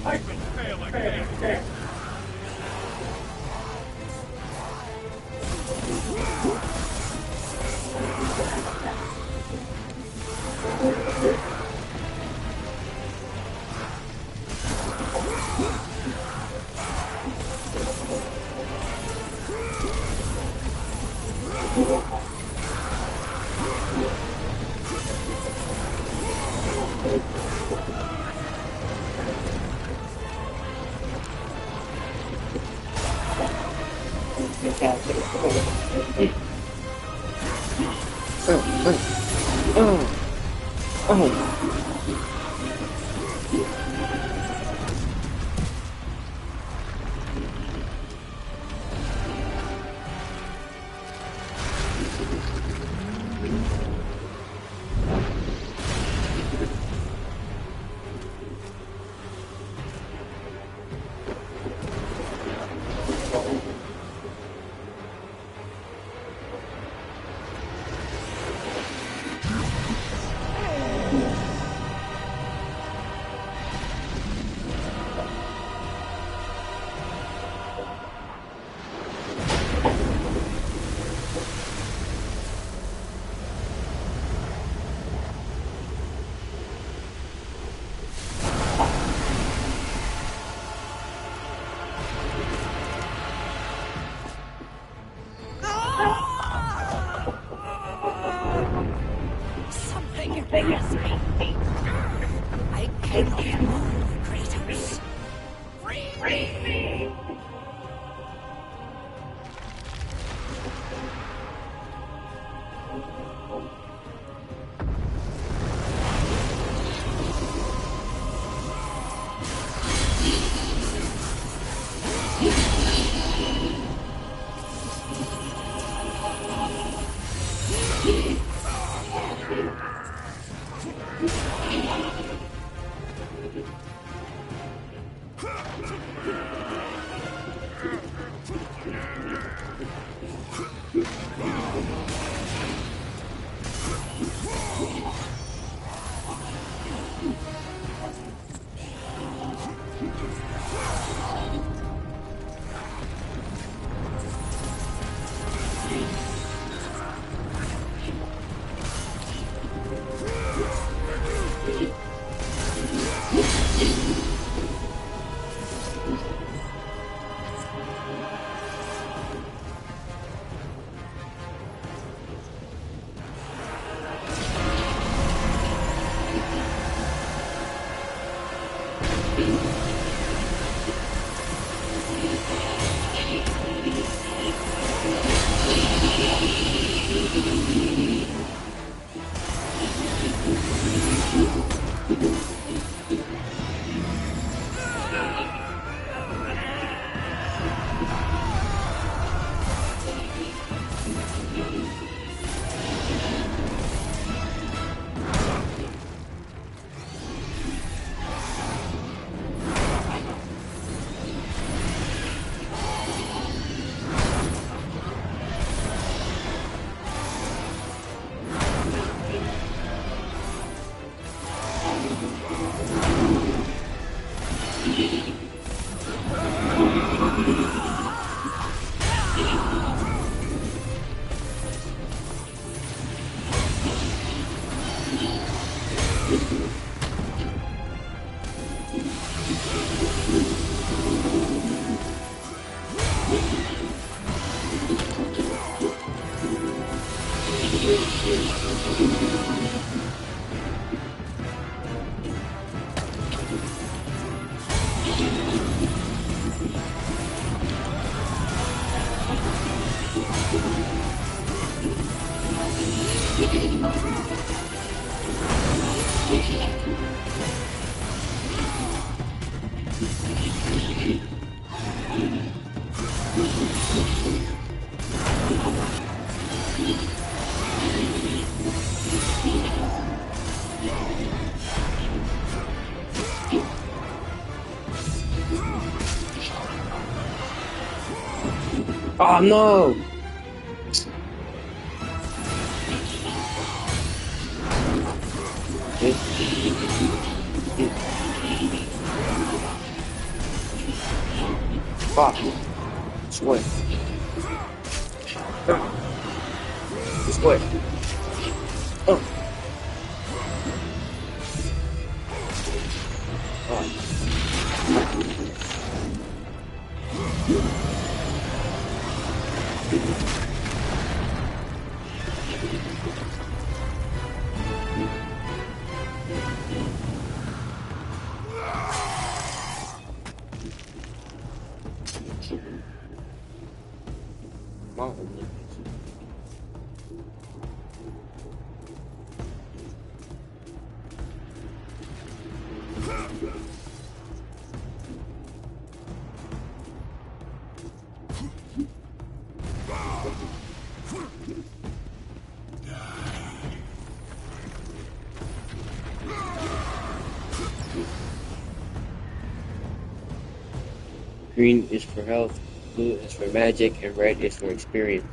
I cannot move, Kratos. Free me! Oh no! Fuck. This way. This way. Oh. Green is for health, blue is for magic, and red is for experience.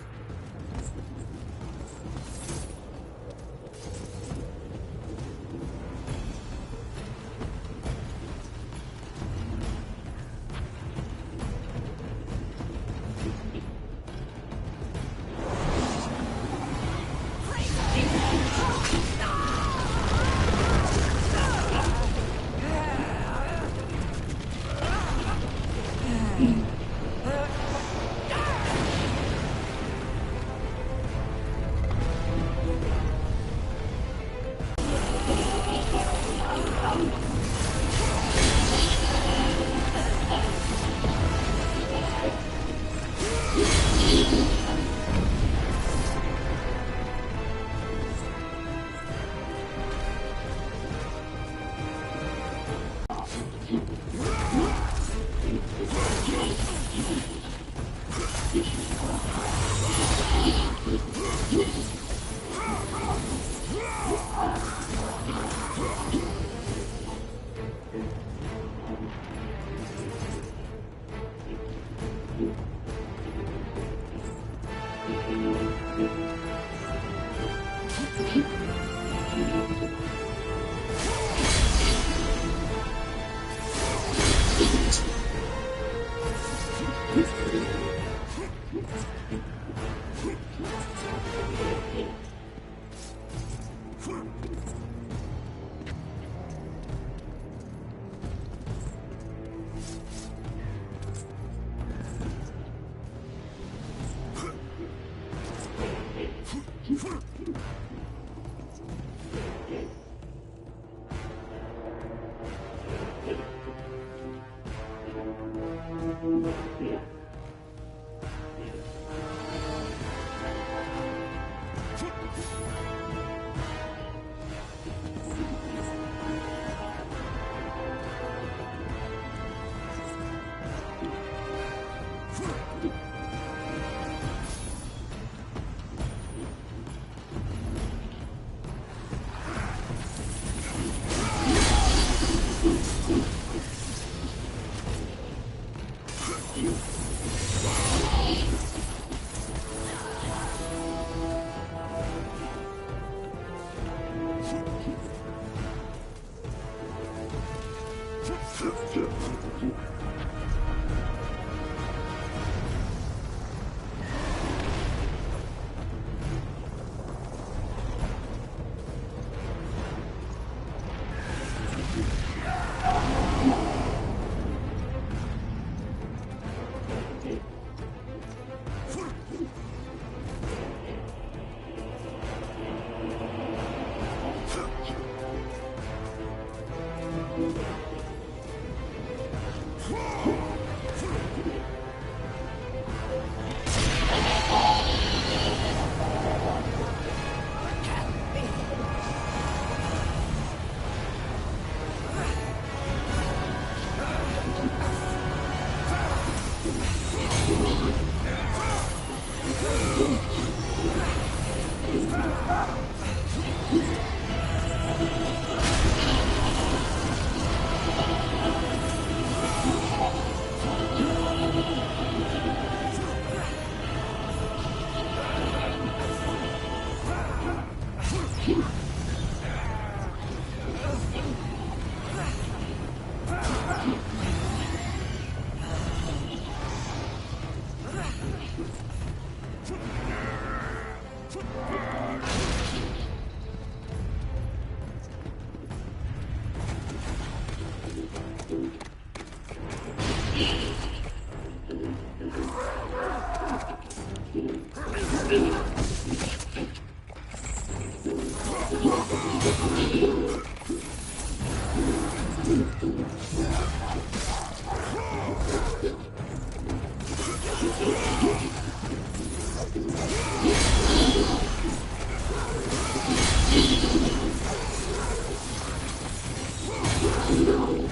Hurry, Spartan.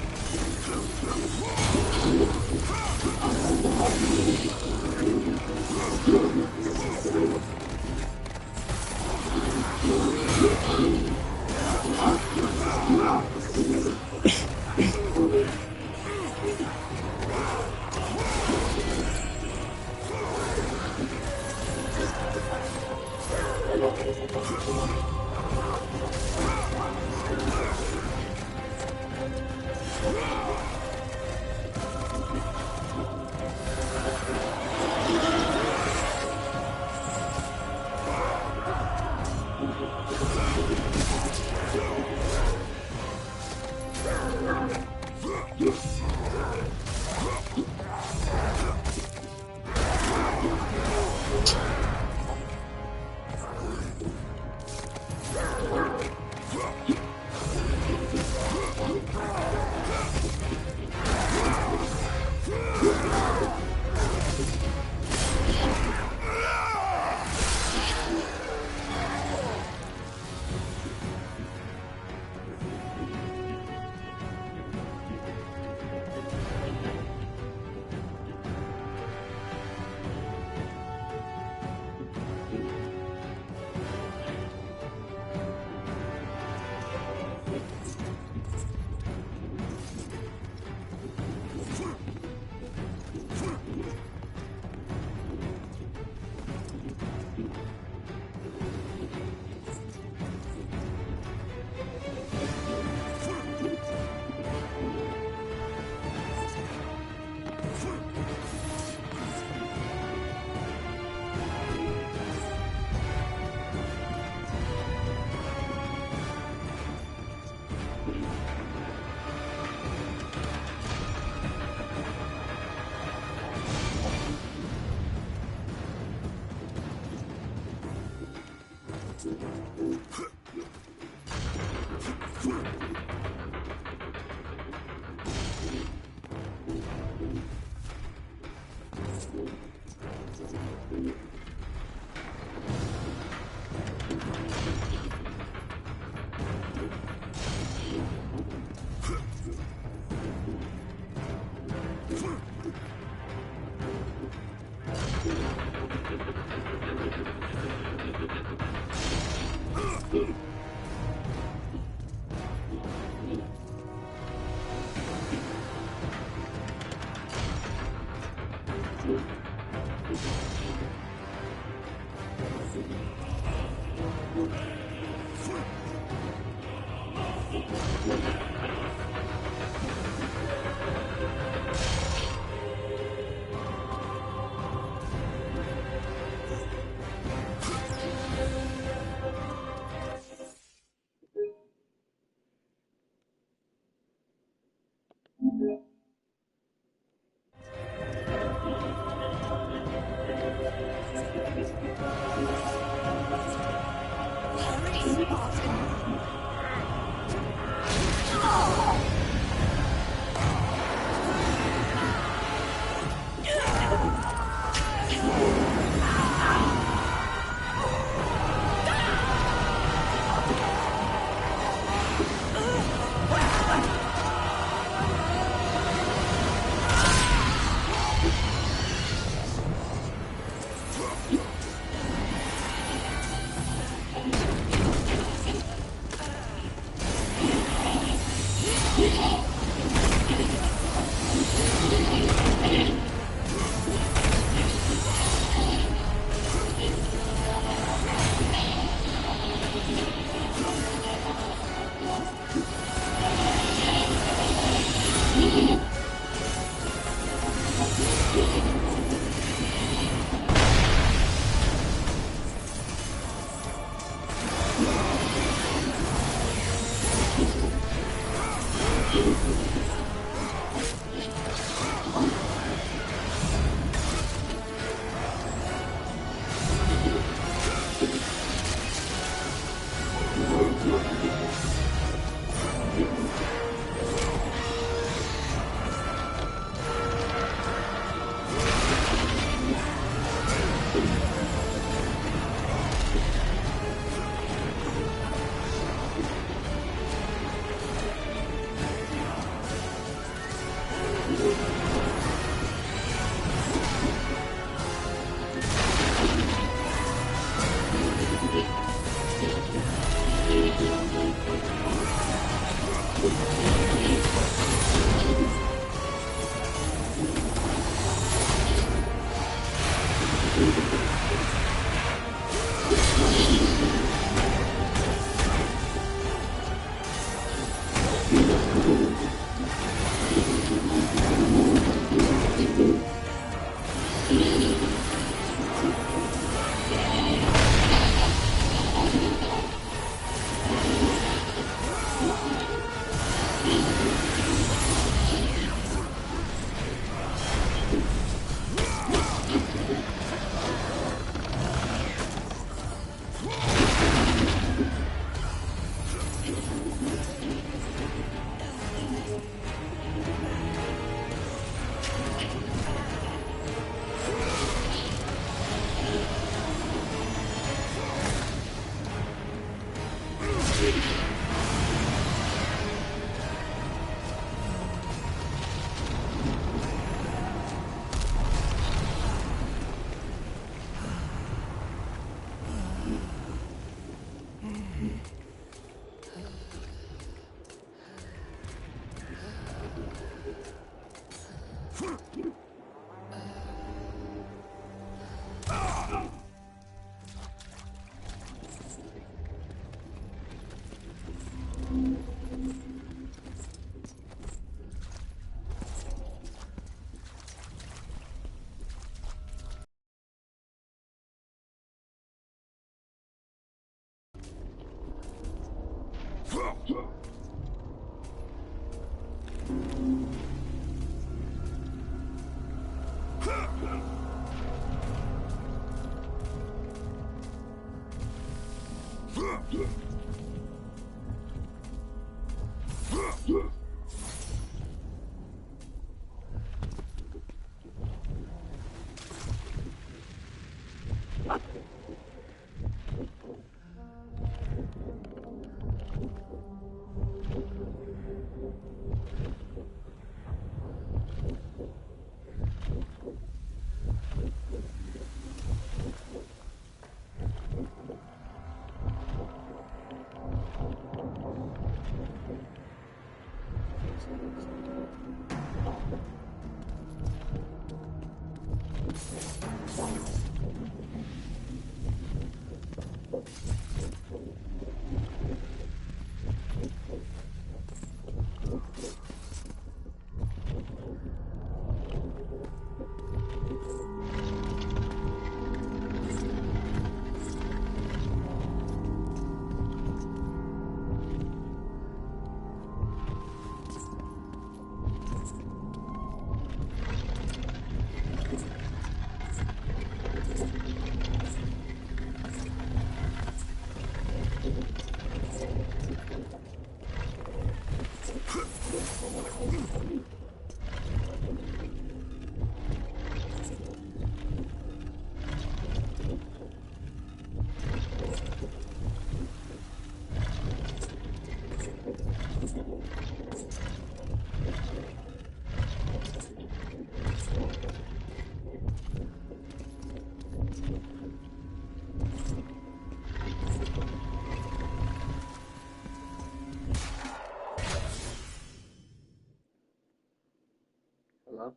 Hello?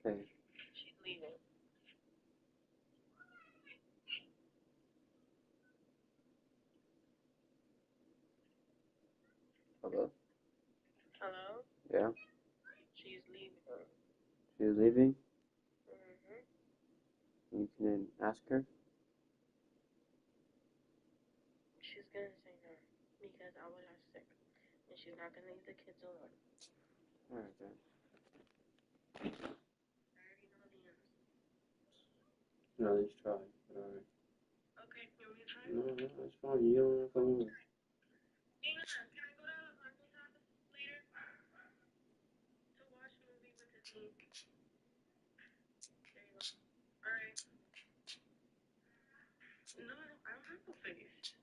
Hey. She's leaving. Hello? Hello? Yeah? She's leaving. She's leaving? Mm-hmm. You can ask her? She's gonna say no because I was out sick, and she's not gonna leave the kids alone. Alright then. I already know the answer. No, let's try. Alright. Okay, you want me to try? No, it's fine. You don't want to come over. Dana, can I go to Uncle's house later to watch a movie with his niece? There you go. Alright. No, I don't have no face.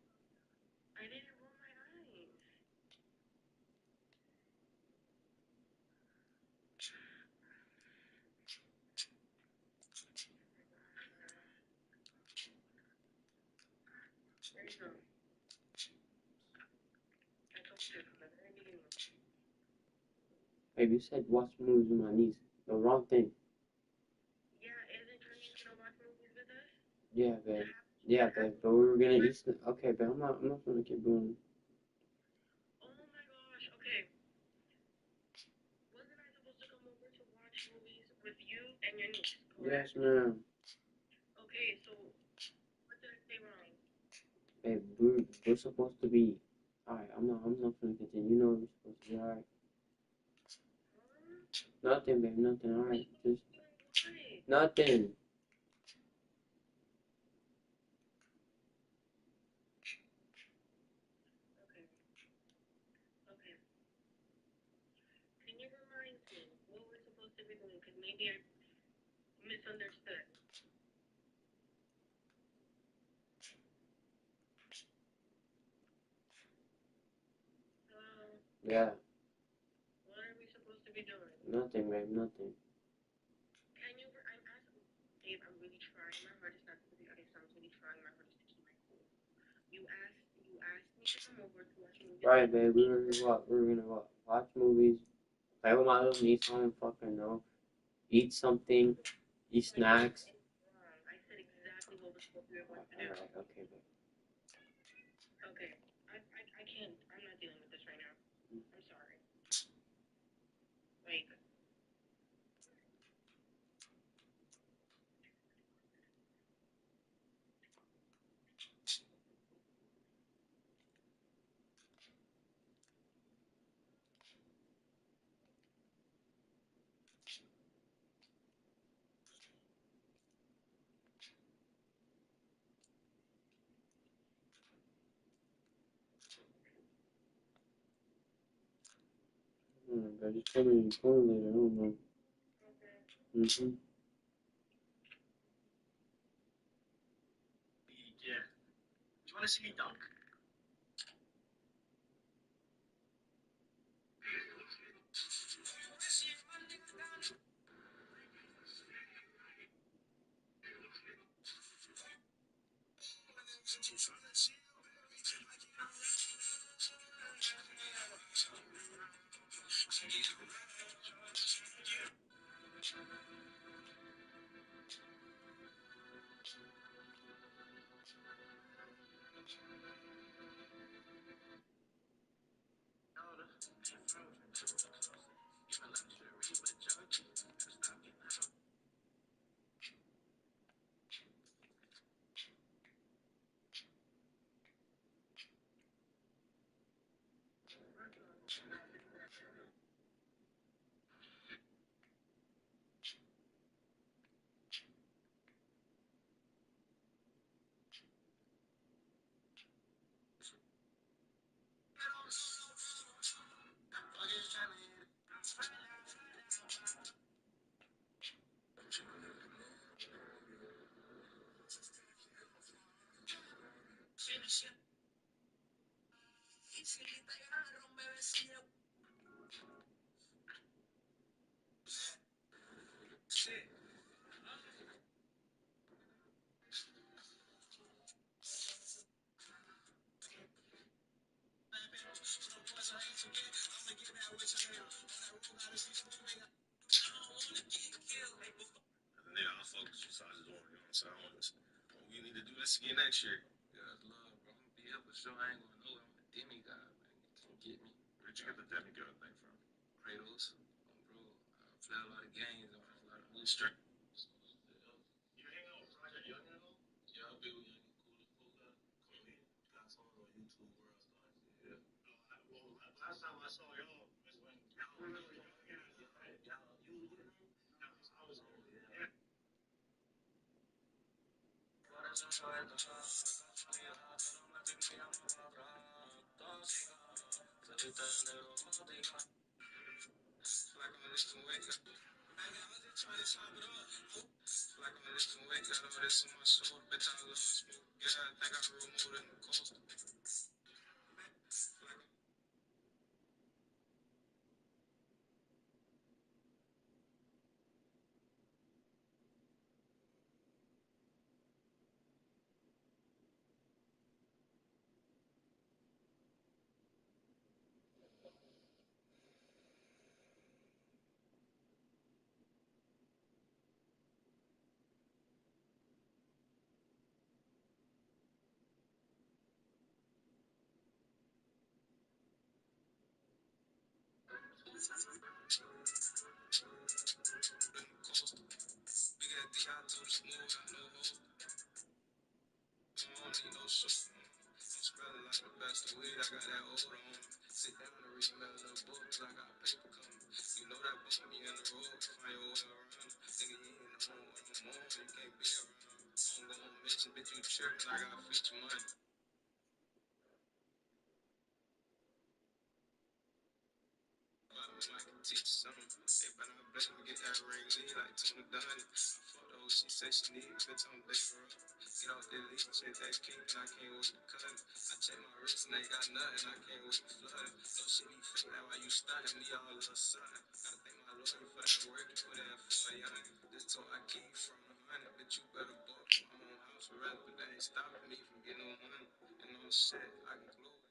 I didn't roll my eyes. There you go. I told you from the very beginning. Hey, you said watch movies with my niece. The wrong thing. Yeah, isn't your niece gonna watch movies with us? Yeah, babe. Yeah, babe. But we were gonna eat. Okay, babe. I'm not gonna keep doing. Oh my gosh. Okay. Wasn't I supposed to come over to watch movies with you and your niece? Yes, ma'am. Okay, so what did I say wrong? Babe, we're supposed to be Alright, I'm not gonna continue. You know we're supposed to be alright. Nothing, babe, nothing. Alright, just nothing. Okay. Okay. Can you remind me what we're supposed to be doing? Because maybe I misunderstood. Yeah, What are we supposed to be doing? nothing, babe, nothing. Can you? I'm asking. Babe, I'm really trying my hardest not to be. Okay, so I'm really trying my hardest to keep my cool. You asked me to come over to watch movies. Right, babe, we were gonna what? We were gonna what? Watch movies, play with my little niece. I don't fucking know. Eat something, eat snacks. I said exactly what we were going to do. Alright, okay, babe. Okay. I can't. I'm not dealing with this right now. I'm sorry. Like, Babe, just tell me your phone later. I don't know. okay. Yeah. Do you want to see me dunk? Nigga, I'll fuck with you, so I just want, you know what I'm saying? We need to do this again next year. Yeah, that's love, bro. I'm gonna be here for sure. I ain't gonna know I'm a demigod, man. You can't get me. Where'd you get the demigod thing from? Kratos. Bro, I play a lot of games. I watch a lot of movies. You hang out with Project Young at all? Yeah, I'll be with Young and cool as fuck. Come in. Got someone on YouTube World Stars. Yeah. Well, last time I saw y'all was when y'all were young. Y'all, you was with them? No, I was on. Yeah. rest the weed, I got that old on. Sit down and read me a little book, cause I got paper coming. You know that book me in the road, find your way around. Nigga, you ain't know what I'm on, you can't be around. I'm going mission, bitch, you trippin', I got future money. I can teach something. Hey, but I bless me, get that ring, lead like Tony Dunn. Fuck the hoe, she said she need, bitch, I'm big her up. Get off that lead, shit, that king, and I can't wait to cut it. I check my wrist and they got nothing, I can't wait to flood it. No shit be fake, that why you stunning me all little son. Gotta thank my lawyer for that work you put in for a young. This told I keep from the money, bitch, you better book. I'm on house arrest, but they ain't stopping me from getting no money. And no shit, I can glue it.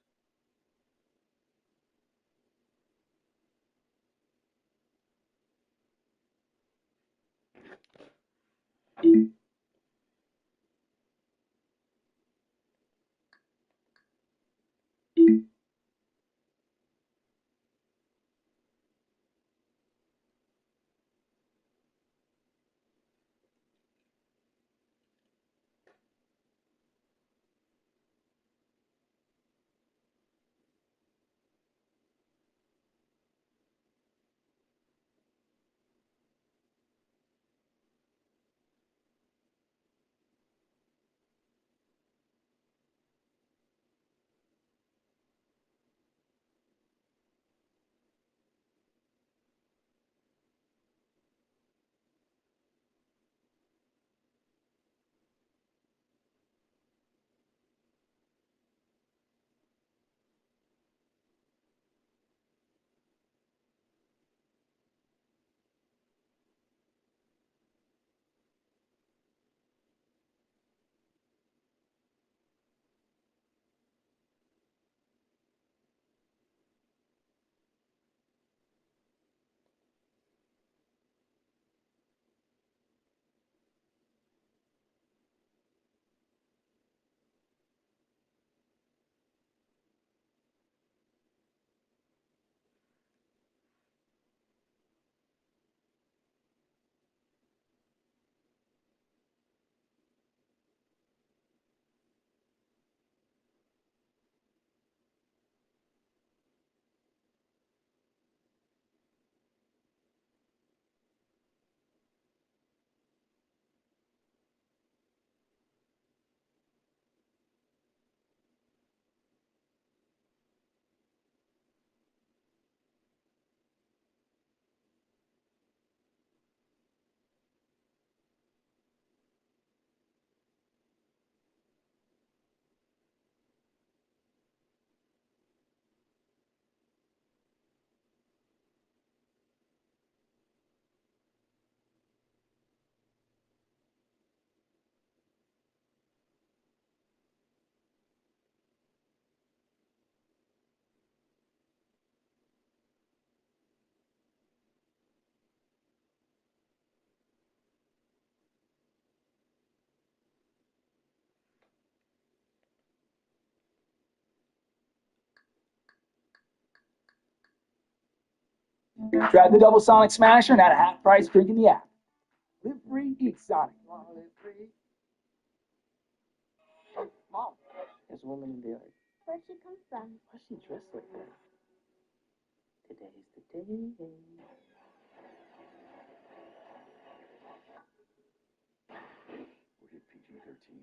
Grab the double Sonic Smasher and add a half price drink in the app. Live free, eat Sonic. Live free. Oh, Mom, there's a woman in the yard. Where'd she come from? Why's she dressed like that? Today's the day. Rated PG-13.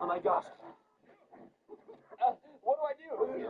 Oh my gosh. What do I do?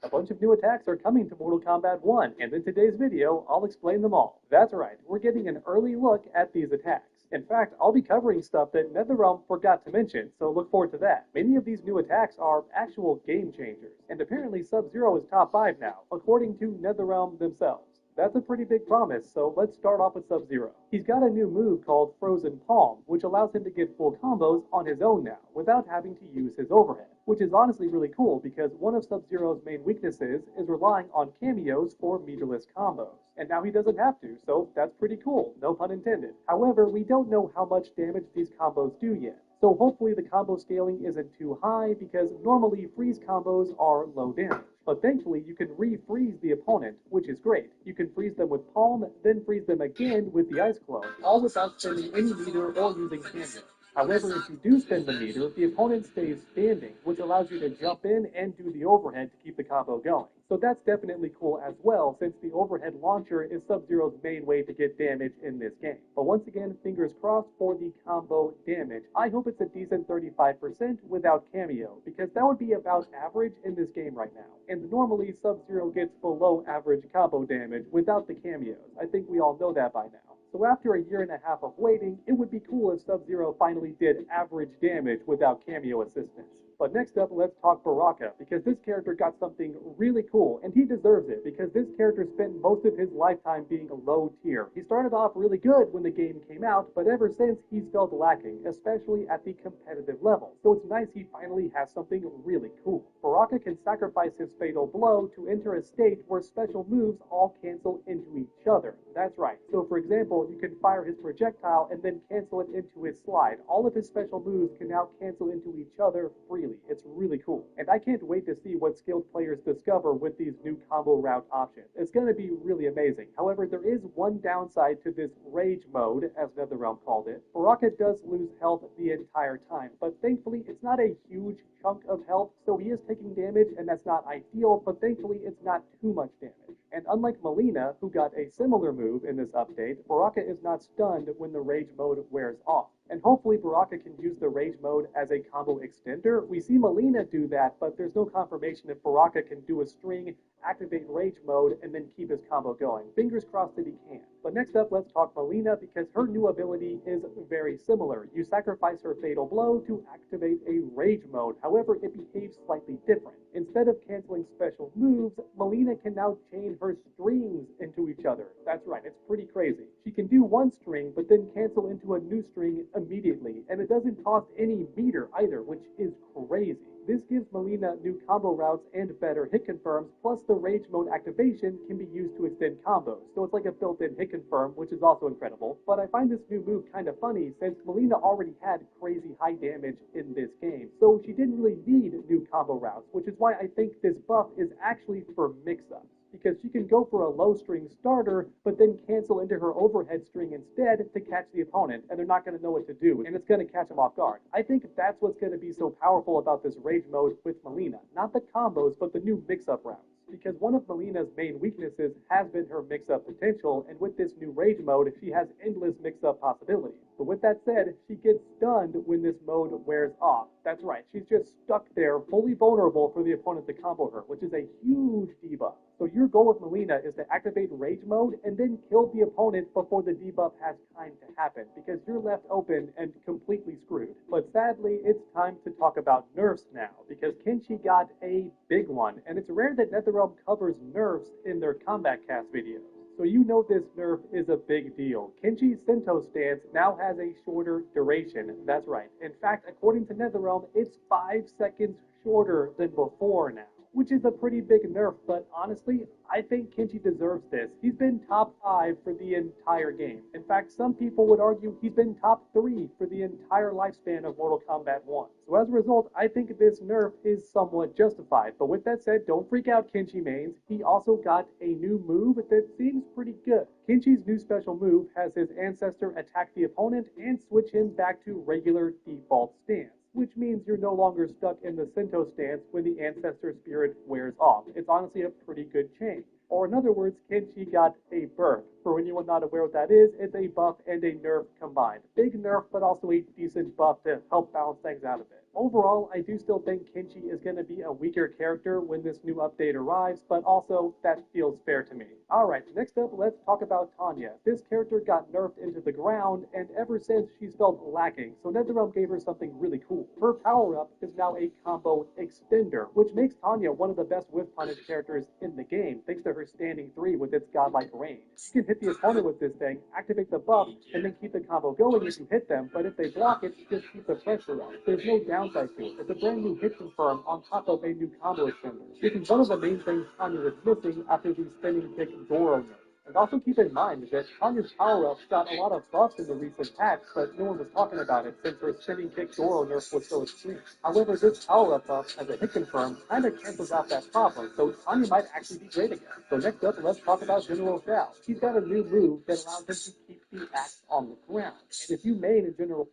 A bunch of new attacks are coming to Mortal Kombat 1, and in today's video, I'll explain them all. That's right, we're getting an early look at these attacks. In fact, I'll be covering stuff that NetherRealm forgot to mention, so look forward to that. Many of these new attacks are actual game changers, and apparently Sub-Zero is top 5 now, according to NetherRealm themselves. That's a pretty big promise, so let's start off with Sub-Zero. He's got a new move called Frozen Palm, which allows him to get full combos on his own now, without having to use his overhead, which is honestly really cool because one of Sub-Zero's main weaknesses is relying on cameos for meterless combos. And now he doesn't have to, so that's pretty cool, no pun intended. However, we don't know how much damage these combos do yet. So hopefully the combo scaling isn't too high because normally freeze combos are low damage. But thankfully you can refreeze the opponent, which is great. You can freeze them with Palm, then freeze them again with the Ice Clone, all without spending any meter or using Canyon. However, if you do spend the meter, the opponent stays standing, which allows you to jump in and do the overhead to keep the combo going. So that's definitely cool as well, since the overhead launcher is Sub-Zero's main way to get damage in this game. But once again, fingers crossed for the combo damage. I hope it's a decent 35% without cameo, because that would be about average in this game right now. And normally Sub-Zero gets below average combo damage without the cameos. I think we all know that by now. So after a year and a half of waiting, it would be cool if Sub-Zero finally did average damage without cameo assistance. But next up, let's talk Baraka, because this character got something really cool, and he deserves it, because this character spent most of his lifetime being a low tier. He started off really good when the game came out, but ever since, he's felt lacking, especially at the competitive level. So it's nice he finally has something really cool. Baraka can sacrifice his fatal blow to enter a state where special moves all cancel into each other. That's right. So for example, you can fire his projectile and then cancel it into his slide. All of his special moves can now cancel into each other freely. It's really cool. And I can't wait to see what skilled players discover with these new combo route options. It's going to be really amazing. However, there is one downside to this rage mode, as NetherRealm called it. Baraka does lose health the entire time, but thankfully it's not a huge chunk of health, so he is taking damage, and that's not ideal, but thankfully it's not too much damage. And unlike Melina, who got a similar move in this update, Baraka is not stunned when the rage mode wears off. And hopefully Baraka can use the rage mode as a combo extender. We see Melina do that, but there's no confirmation if Baraka can do a string, activate rage mode, and then keep his combo going. Fingers crossed that he can. But next up, let's talk Melina, because her new ability is very similar. You sacrifice her fatal blow to activate a rage mode. However, it behaves slightly different. Instead of canceling special moves, Melina can now chain her strings into each other. That's right, it's pretty crazy. She can do one string, but then cancel into a new string immediately, and it doesn't cost any meter either, which is crazy. This gives Melina new combo routes and better hit confirms, plus the rage mode activation can be used to extend combos, so it's like a built-in hit confirm, which is also incredible. But I find this new move kind of funny, since Melina already had crazy high damage in this game, so she didn't really need new combo routes, which is why I think this buff is actually for mix-ups. Because she can go for a low string starter, but then cancel into her overhead string instead to catch the opponent, and they're not going to know what to do, and it's going to catch them off guard. I think that's what's going to be so powerful about this rage mode with Melina. Not the combos, but the new mix-up routes. Because one of Melina's main weaknesses has been her mix-up potential, and with this new rage mode, she has endless mix-up possibilities. But with that said, she gets stunned when this mode wears off. That's right, she's just stuck there, fully vulnerable for the opponent to combo her, which is a huge debuff. So your goal with Melina is to activate rage mode and then kill the opponent before the debuff has time to happen, because you're left open and completely screwed. But sadly, it's time to talk about nerfs now, because Kenshi got a big one, and it's rare that NetherRealm covers nerfs in their Combat Cast videos. So you know this nerf is a big deal. Kenshi's Sento stance now has a shorter duration. That's right. In fact, according to NetherRealm, it's 5 seconds shorter than before now, which is a pretty big nerf, but honestly, I think Kenshi deserves this. He's been top 5 for the entire game. In fact, some people would argue he's been top 3 for the entire lifespan of Mortal Kombat 1. So as a result, I think this nerf is somewhat justified. But with that said, don't freak out, Kenshi mains. He also got a new move that seems pretty good. Kenshi's new special move has his ancestor attack the opponent and switch him back to regular default stance, which means you're no longer stuck in the Sento stance when the ancestor spirit wears off. It's honestly a pretty good change. Or in other words, Kenshi got a birth. For anyone not aware what that is, it's a buff and a nerf combined. Big nerf, but also a decent buff to help balance things out a bit. Overall, I do still think Kenshi is going to be a weaker character when this new update arrives, but also that feels fair to me. Alright, next up, let's talk about Tanya. This character got nerfed into the ground, and ever since she's felt lacking, so NetherRealm gave her something really cool. Her power-up is now a combo extender, which makes Tanya one of the best whiff punish characters in the game, thanks to her standing 3 with its godlike range. You can hit the opponent with this thing, activate the buff, and then keep the combo going if you hit them, but if they block it, just keep the pressure on. There's no downside to it. It's a brand new hit confirm on top of a new combo extender. This is one of the main things Tanya was missing after the spinning kick Goro nerf. And also keep in mind that Tanya's power-ups got a lot of buffs in the recent patch, but no one was talking about it since her spinning kick Doro nerf was so extreme. However, this power-up buff, as a hit confirm, kind of cancels out that problem, so Tanya might actually be great again. So next up, let's talk about General Shao. He's got a new move that allows him to keep the axe on the ground. And if you main in General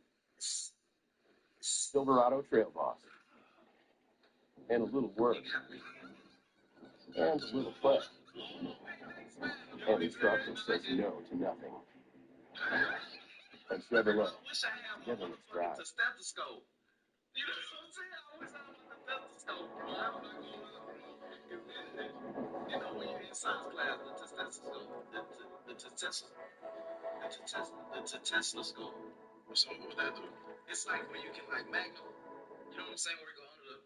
Silverado Trail Boss. And a little work. And a little play. And instruction says no to nothing. And Chevrolet. Together let's drive. The stethoscope. You know what I'm saying? I wish I was the stethoscope, bro. I'm not gonna lie, bro. You know when you're in science class, the stethoscope, the stethoscope. What's up with that, dude? It's like when you can like magnum. You know what I'm saying? Where you go under the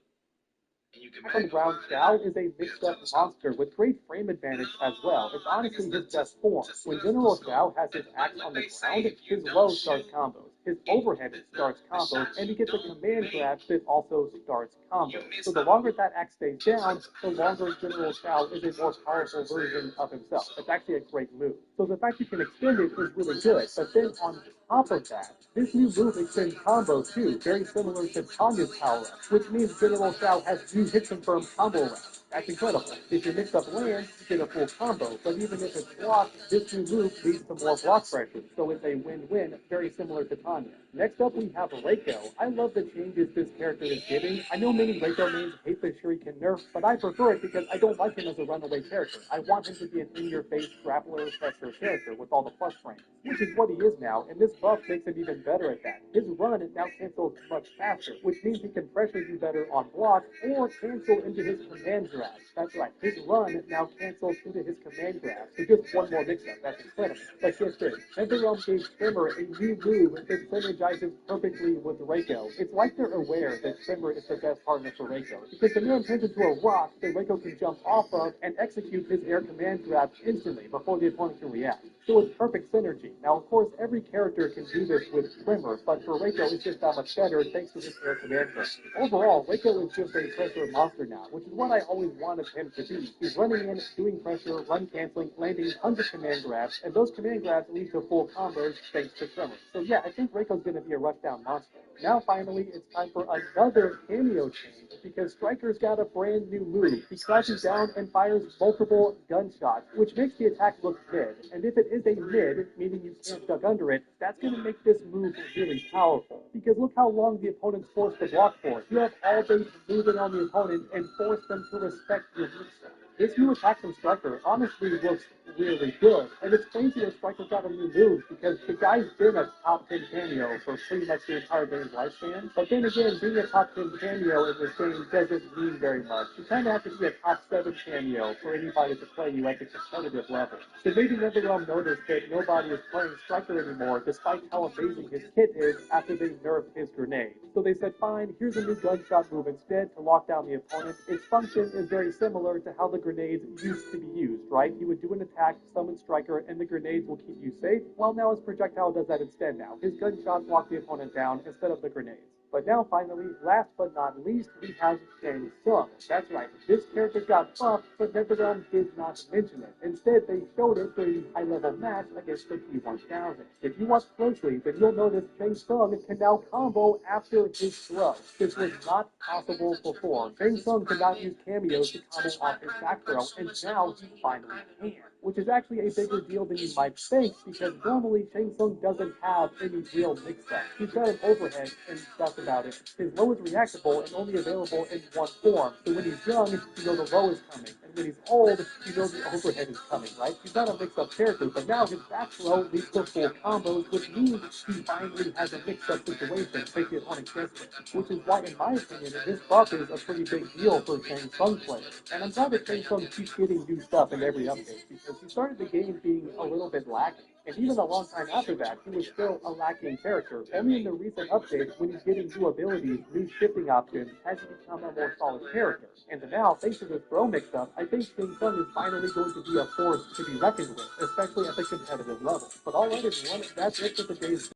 and you can on the ground, Shao is a mixed-up monster with great frame advantage as well. It's honestly his best form. When General Shao has his axe on the ground, his low starts combos, his overhead starts combos, and he gets a command grab that also starts combos. So the longer that axe stays down, the longer General Shao is a more powerful version of himself. It's actually a great move. So the fact you can extend it is really good, but then on top of that, this new move extends combo too, very similar to Tanya's power-up, which means General Shao has two hit-confirmed combo rounds. That's incredible. If you mix up lands, you get a full combo, but even if it's blocked, this new move leads to more block pressure, so it's a win-win, very similar to Tanya. Next up, we have Reiko. I love the changes this character is getting. I know many Reiko mains hate the Shuriken nerf, but I prefer it because I don't like him as a runaway character. I want him to be an in-your-face grappler pressure character with all the plus frames, which is what he is now, and this buff makes him even better at that. His run now cancels much faster, which means he can pressure you better on block or cancel into his command grab. That's right, his run now cancels into his command grab. So just one more mix-up, that's incredible. But get this, NetherRealm gave Trimmer a new move that synergizes perfectly with Reiko. It's like they're aware that Trimmer is the best partner for Reiko, because the man turns into a rock that Reiko can jump off of and execute his air command grab instantly before the opponent can react. So it's perfect synergy. Now, of course, every character can do this with Trimmer, but for Reiko, it's just that much better thanks to his air command grab. Overall, Reiko is just a pressure monster now, which is what I always wanted him to be. He's running in, doing pressure, run canceling, landing tons of command grabs, and those command grabs lead to full combos thanks to Trimmer. So yeah, I think Reiko's going to be a rushdown monster. Now finally, it's time for another cameo change, because Striker's got a brand new move. He crouches down and fires multiple gunshots, which makes the attack look mid. And if it is a mid, meaning you can't duck under it, that's going to make this move really powerful. Because look how long the opponent's forced to block for. You have all day to move in on the opponent and force them to respect your moveset. This new attack from Striker honestly looks really good, and it's crazy that Striker got a new move because the guy's been a top 10 cameo for pretty much the entire game's lifespan. But then again, being a top 10 cameo in this game doesn't mean very much. You kind of have to be a top 7 cameo for anybody to play you at the competitive level. So maybe NetherRealm noticed that nobody is playing Striker anymore, despite how amazing his kit is after they nerfed his grenade. So they said, fine, here's a new gunshot move instead to lock down the opponent. Its function is very similar to how the grenades used to be used, right? You would do an attack, summon Striker, and the grenades will keep you safe. Well, now his projectile does that instead now. His gunshots lock the opponent down instead of the grenades. But now, finally, last but not least, we have Shang Tsung. That's right, this character got buffed, but NetherRealm did not mention it. Instead, they showed it during the high-level match against the T-1000. If you watch closely, then you'll notice Shang Tsung can now combo after his throw. This was not possible before. Shang Tsung could not use cameos to combo off his back throw, and now he finally can. Which is actually a bigger deal than you might think, because normally Shang Tsung doesn't have any real mix-up. He's got an overhead, and that's about it. His low is reactable and only available in one form, so when he's young, you know the low is coming, and when he's old, you know the overhead is coming, right? He's not a mix-up character, but now his back throw leads to full combos, which means he finally has a mix-up situation, take the opponent guessing, which is why, in my opinion, this buff is a pretty big deal for Shang Tsung players. And I'm glad that Shang Tsung keeps getting new stuff in every update, because he started the game being a little bit lacking. And even a long time after that, he was still a lacking character. Only in the recent updates, when he's getting new abilities, new shifting options, has he become a more solid character. And now, thanks to this throw mix-up, I think Shang Tsung is finally going to be a force to be reckoned with, especially at the competitive level. But alright everyone, that's it for today's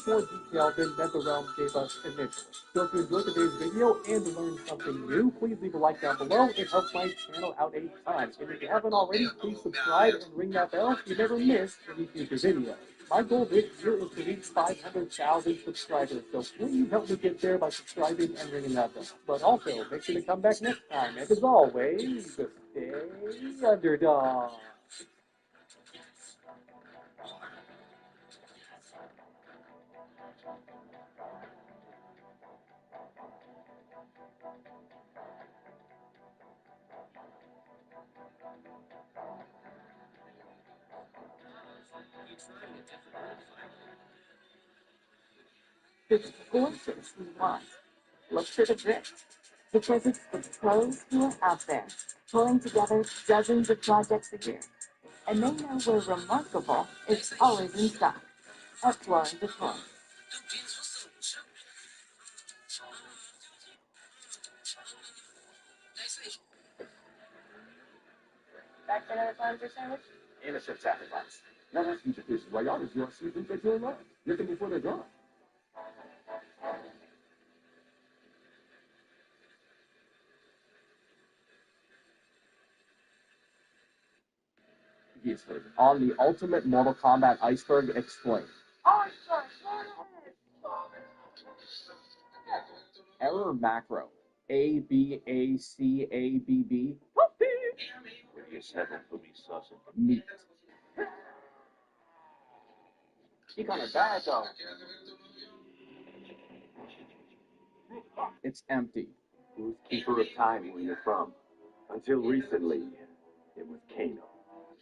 more detail than NetherRealm gave us initially. So if you enjoyed today's video and learned something new, please leave a like down below. It helps my channel out a ton. And if you haven't already, please subscribe and ring that bell so you never miss any future videos. My goal this year is to reach 500,000 subscribers, so please help me get there by subscribing and ringing that bell. But also, make sure to come back next time, and as always, stay underdog. It's gorgeous you want. Look for the grit. Because it's the pros who are out there, pulling together dozens of projects a year. And they know where remarkable is always in stock. At Floor and Decor. Back for another cleanser sandwich? Innocent sacrifice. Now that's future fishes. Why y'all just want seafood that you love? Get them before they're gone. He's heard. On the Ultimate Mortal Kombat Iceberg Explained. Error macro. ABACABB. If you settle for me, sausage. Meat. She kind of bad, though. It's empty. Who's keeper of time where you're from? Until recently, it was Kano.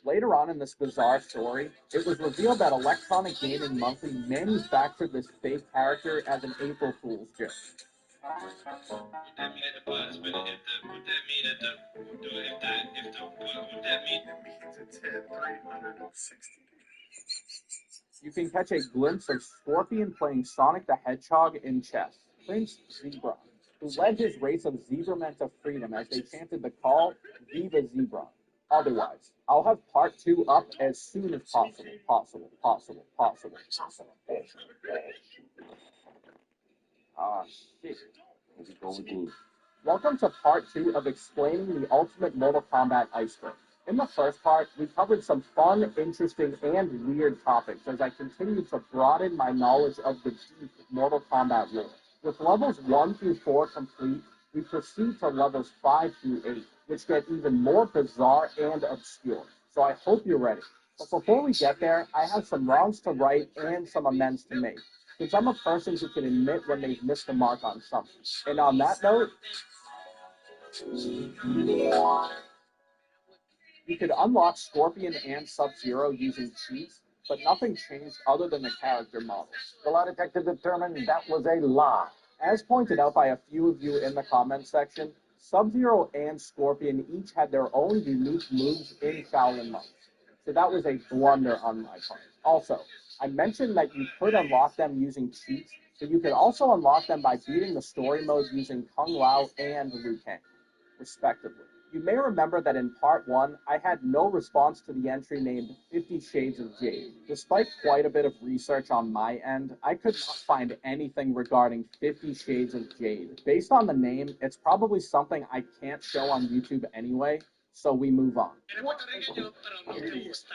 Later on in this bizarre story, it was revealed that Electronic Gaming Monthly manufactured this fake character as an April Fool's joke. What that mean at the bottom? What that mean at the, what that mean? It means it's hit 360. You can catch a glimpse of Scorpion playing Sonic the Hedgehog in chess. Prince Zebron, who led his race of Zebramen to freedom as they chanted the call, Viva Zebron. Otherwise, I'll have part 2 up as soon as possible. Ah, shit. Here we go again. Welcome to part 2 of explaining the Ultimate Mortal Kombat Iceberg. In the first part, we covered some fun, interesting, and weird topics as I continue to broaden my knowledge of the deep Mortal Kombat lore. With levels 1 through 4 complete, we proceed to levels 5 through 8, which get even more bizarre and obscure. So I hope you're ready. But before we get there, I have some wrongs to right and some amends to make, since I'm a person who can admit when they've missed the mark on something. And on that note, you could unlock Scorpion and Sub-Zero using cheats, but nothing changed other than the character models. The lie detector determined that was a lie. As pointed out by a few of you in the comments section, Sub-Zero and Scorpion each had their own unique moves in Shaolin Monks. So that was a blunder on my part. Also, I mentioned that you could unlock them using cheats, but you could also unlock them by beating the story mode using Kung Lao and Liu Kang, respectively. You may remember that in part 1, I had no response to the entry named 50 Shades of Jade. Despite quite a bit of research on my end, I could not find anything regarding 50 Shades of Jade. Based on the name, it's probably something I can't show on YouTube anyway, so we move on.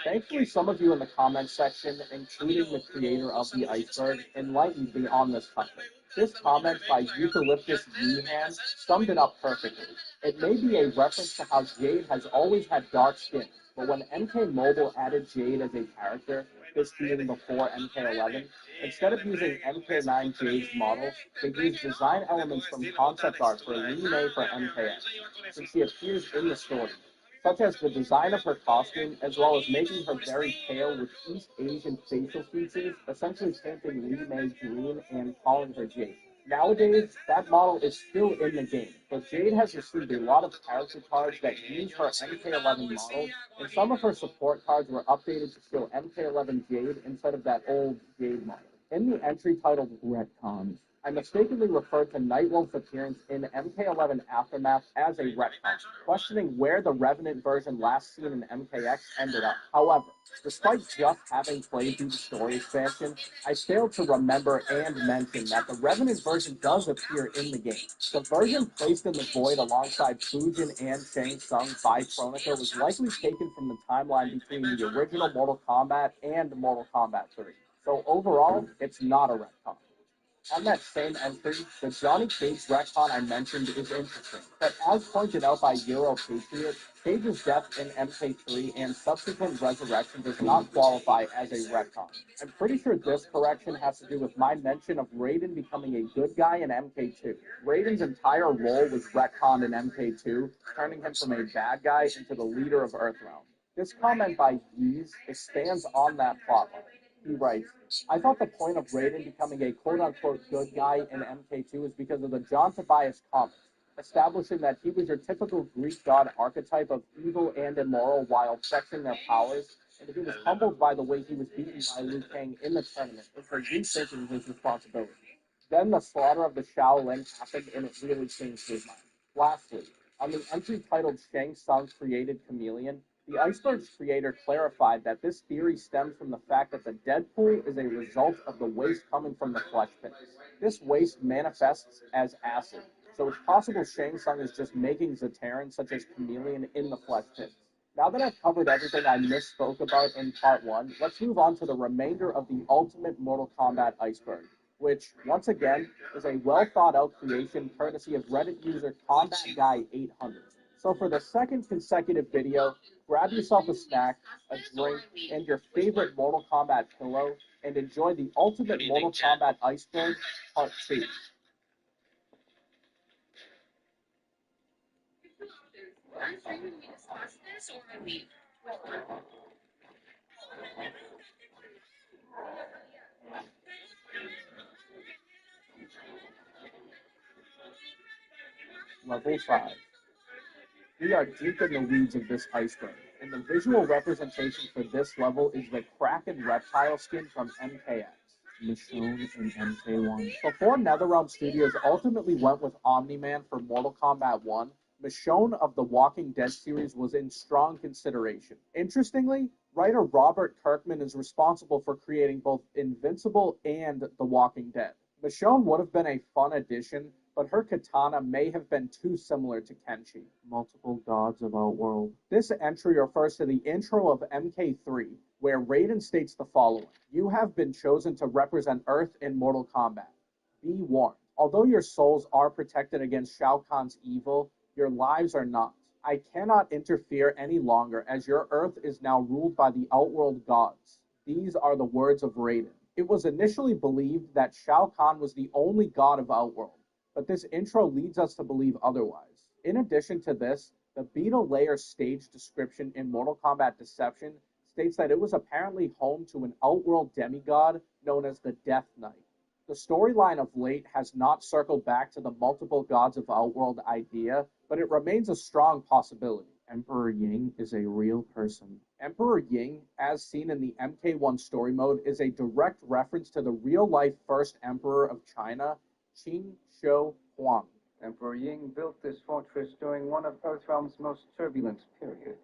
Thankfully, some of you in the comments section, including the creator of the Iceberg, enlightened me on this topic. This comment by Eucalyptus Yeehan summed it up perfectly. It may be a reference to how Jade has always had dark skin, but when MK Mobile added Jade as a character, this being before MK11, instead of using MK9 Jade's models, they used design elements from concept art for Lee May for MKX, since she appears in the story, such as the design of her costume, as well as making her very pale with East Asian facial features, essentially painting Lee May green and calling her Jade. Nowadays, that model is still in the game, but Jade has received a lot of character cards that use her MK11 model, and some of her support cards were updated to show MK11 Jade instead of that old Jade model. In the entry titled Retcons, I mistakenly referred to Nightwolf's appearance in MK11 Aftermath as a retcon, questioning where the Revenant version last seen in MKX ended up. However, despite just having played through the story expansion, I failed to remember and mention that the Revenant version does appear in the game. The version placed in the void alongside Fujin and Shang Tsung by Chronica was likely taken from the timeline between the original Mortal Kombat and Mortal Kombat 3. So overall, it's not a retcon. On that same entry, the Johnny Cage retcon I mentioned is interesting, but as pointed out by Euro Patriot, Cage's death in MK3 and subsequent resurrection does not qualify as a retcon. I'm pretty sure this correction has to do with my mention of Raiden becoming a good guy in MK2. Raiden's entire role was retconned in MK2, turning him from a bad guy into the leader of Earthrealm. This comment by Yeez expands on that plotline. He writes, I thought the point of Raiden becoming a quote-unquote good guy in MK2 was because of the John Tobias comics, establishing that he was your typical Greek god archetype of evil and immoral while flexing their powers, and he was humbled by the way he was beaten by Liu Kang in the tournament, which was rethinking his responsibility. Then the slaughter of the Shaolin happened, and it really changed his mind. Lastly, on the entry titled Shang Tsung Created Chameleon, the Iceberg's creator clarified that this theory stems from the fact that the Deadpool is a result of the waste coming from the flesh pits. This waste manifests as acid, so it's possible Shang Tsung is just making Zaterran such as Chameleon in the flesh pits. Now that I've covered everything I misspoke about in part 1, let's move on to the remainder of the Ultimate Mortal Kombat Iceberg, which, once again, is a well-thought-out creation courtesy of Reddit user CombatGuy800. So for the second consecutive video, grab yourself a snack, a drink, and your favorite Mortal Kombat pillow, and enjoy the Ultimate Mortal Kombat Iceberg Part 2. Two options. Unstream and we discuss this, or I leave. Which one? Level 5. We are deep in the weeds of this iceberg, and the visual representation for this level is the Kraken reptile skin from MKX. Michonne in MK1. Before NetherRealm Studios ultimately went with Omni-Man for Mortal Kombat 1, Michonne of the Walking Dead series was in strong consideration. Interestingly, writer Robert Kirkman is responsible for creating both Invincible and The Walking Dead. Michonne would have been a fun addition, but her katana may have been too similar to Kenshi. Multiple gods of Outworld. This entry refers to the intro of MK3, where Raiden states the following: You have been chosen to represent Earth in Mortal Kombat. Be warned. Although your souls are protected against Shao Kahn's evil, your lives are not. I cannot interfere any longer, as your Earth is now ruled by the Outworld gods. These are the words of Raiden. It was initially believed that Shao Kahn was the only god of Outworld, but this intro leads us to believe otherwise. In addition to this, the Beta Layer stage description in Mortal Kombat Deception states that it was apparently home to an Outworld demigod known as the Death Knight. The storyline of late has not circled back to the multiple gods of Outworld idea, but it remains a strong possibility. Emperor Ying is a real person. Emperor Ying, as seen in the MK1 story mode, is a direct reference to the real-life first emperor of China, Qin Shi Huang. Emperor Ying built this fortress during one of Earthrealm's most turbulent periods.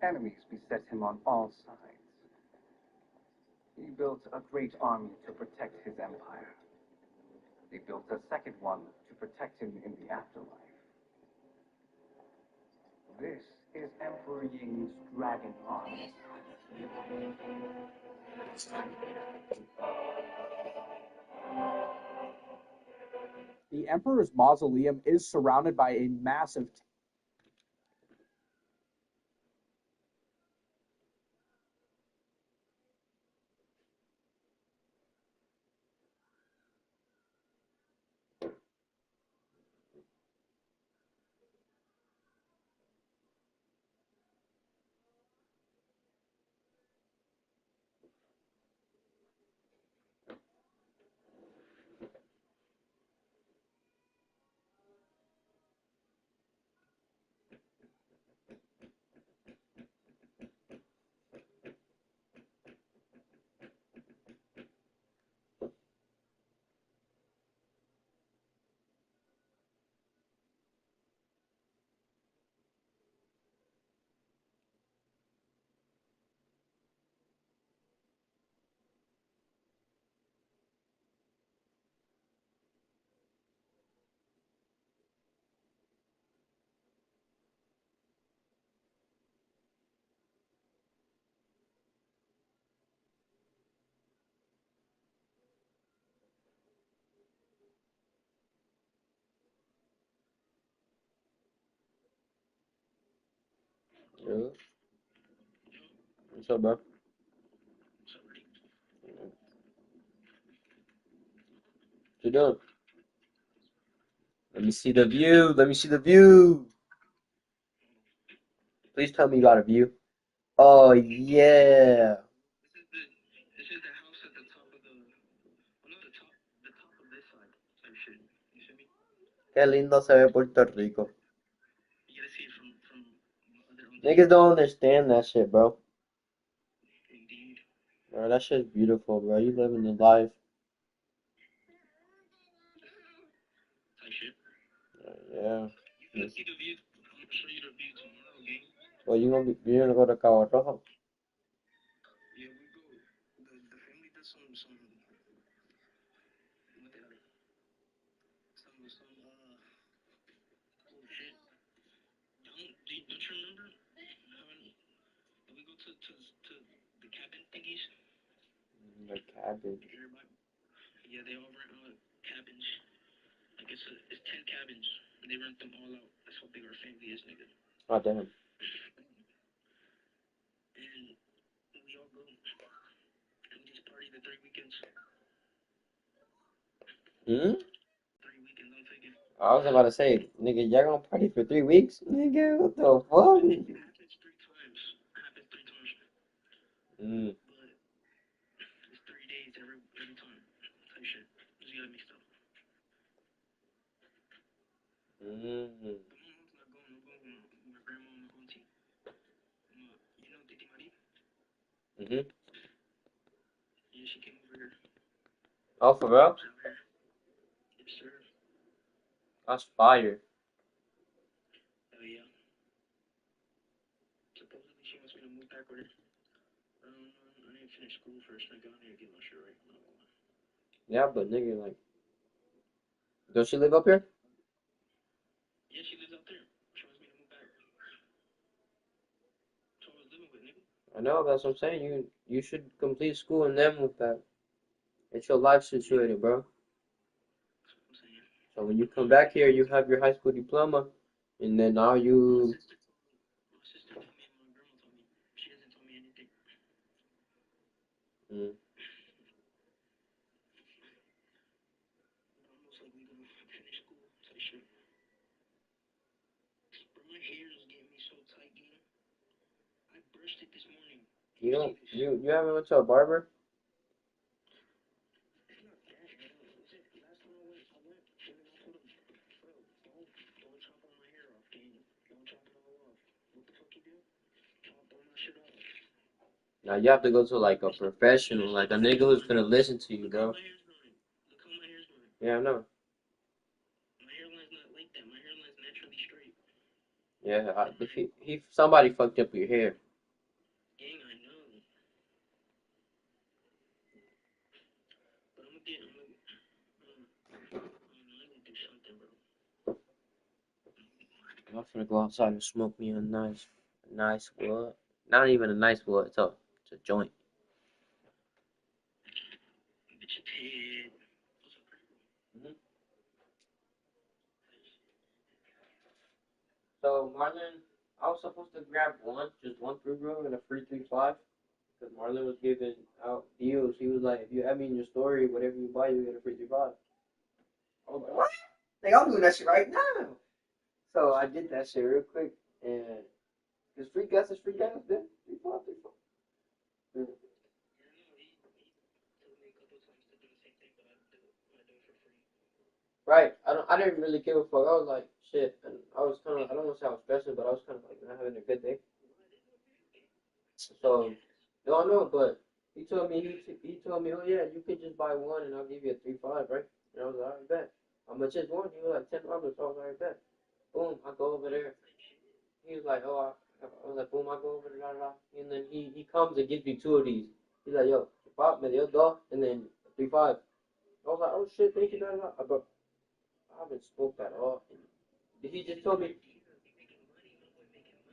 Enemies beset him on all sides. He built a great army to protect his empire. He built a second one to protect him in the afterlife. This is Emperor Ying's dragon army. The Emperor's mausoleum is surrounded by a massive Yeah. What's up, bro? What you doing? Let me see the view. Let me see the view. Please tell me you got a view. Oh yeah. This is the house at the top of the, well, not the top of this side type shit. You see me? Qué lindo se ve Puerto Rico. You gotta see it from other Niggas don't understand that shit, bro. Indeed. Bro, that shit's beautiful, bro. You living the life. Type shit. Yeah. You gotta see the view. I'm gonna show you the view tomorrow, gang. Well, you're gonna go to Cabo Rojo? Yeah, we go. The family does some what the hell? Oh shit. Don't you remember? Did we go to the cabin thingies? The cabin. Everybody. Yeah, they all rent out cabins. Like it's 10 cabins. And they rent them all out. That's how big our family is, nigga. Oh damn. And we all go. And we just party the 3 weekends. Hmm? 3 weekends, I'm taking. I was about to say, nigga, y'all gonna party for 3 weeks? Nigga, what the fuck? It happens 3 times. Mm. But it's 3 days every time. Type shit. Just gotta mix up. Mm. But my mom's not going. I'm going with my grandma and my auntie. You know Titi Marie? Mhm. Yeah, she came over here. Oh, for real? Yes, sir. That's fire. Oh, yeah. Supposedly she wants me to move back with her. I didn't finish school first, nigga. I need to get my shit right. I'm not gonna lie. Yeah, but nigga, like, does she live up here? Yeah, she lives out there. She wants me to move back. So I was living with, nigga. I know, that's what I'm saying. You should complete school and then move back. It's your life situated, bro. That's what I'm saying. So when you come back here, you have your high school diploma, and then now you. My sister told me and my grandma told me. She hasn't told me anything. Mm. But I'm most likely gonna finish school. Type shit. Bro, my hair is getting me so tight, gang. I brushed it this morning. You don't. You haven't went to a barber? It's not that, man. Was it last time I went, and then I told him, bro, don't chop all my hair off, gang. Don't chop it all off. What the fuck you do? Chop all my shit off. Now you have to go to like a professional, like a nigga who's gonna listen to you, Look how bro. my hair's growing. Look how my hair's growing. Yeah, I know. My hairline's not like that. My hairline's naturally straight. Yeah, if somebody fucked up your hair. Gang, I know. But I'm gonna do something, bro. I'm gonna go outside and smoke me a nice wood. Not even a nice wood. It's a joint. Bitch, your head. Mhm. So Marlon, I was supposed to grab just one fruit roll and a free 3-5. Because Marlon was giving out deals. He was like, if you add me in your story, whatever you buy, you get a free 3-5. I was like, what? Like, I'm doing that shit right now. So I did that shit real quick, and because free gas is free gas, then 3-5, 3-5. Yeah, no, he told me a couple of times to do the same thing, but I do it for free. Right. I didn't really give a fuck. I was like, shit, and I was kind of, I don't want to say I was stressing, but I was kind of like not having a good day. So, no, but he told me, oh yeah, you could just buy one and I'll give you a 3-5, right? And I was like, alright, bet. How much is one? He was like $10. So I was like, alright, bet. Boom, I go over there. He was like, oh, I was like, boom, I go over there, blah, blah. And then he comes and gives me two of these. He's like, yo, pop me the other, and then 3-5. I was like, oh shit, thank you, blah, blah. But I haven't smoked at all. And he just told me,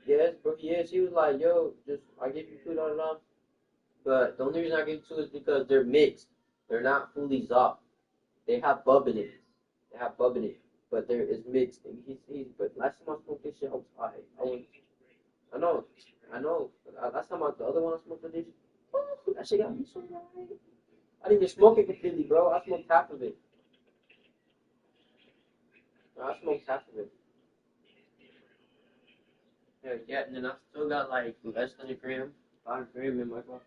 yes, bro, yes. He was like, yo, just I give you $2. But the only reason I give two is because they're mixed. They're not fully zopped. They have bub in it. They have bub in it. But there is mixed. And but last time I smoked this shit, I was high. I know. I know. Last time the other one I smoked the dish, that shit got me so right. I didn't even smoke it completely, bro. I smoked half of it. I smoked half of it. Yeah, and then I still got like less than a gram, 5 gram in my car.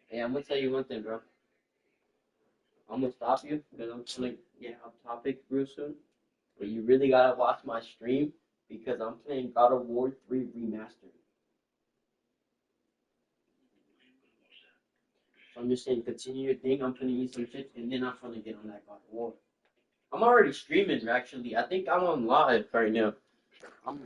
Hey, I'm gonna tell you one thing, bro. I'm gonna stop you because I'm gonna get off topic real soon. But you really gotta watch my stream because I'm playing God of War 3 Remastered. So I'm just saying, continue your thing. I'm gonna eat some chips and then I'm gonna get on that God of War. I'm already streaming, actually. I think I'm on live right now. I'm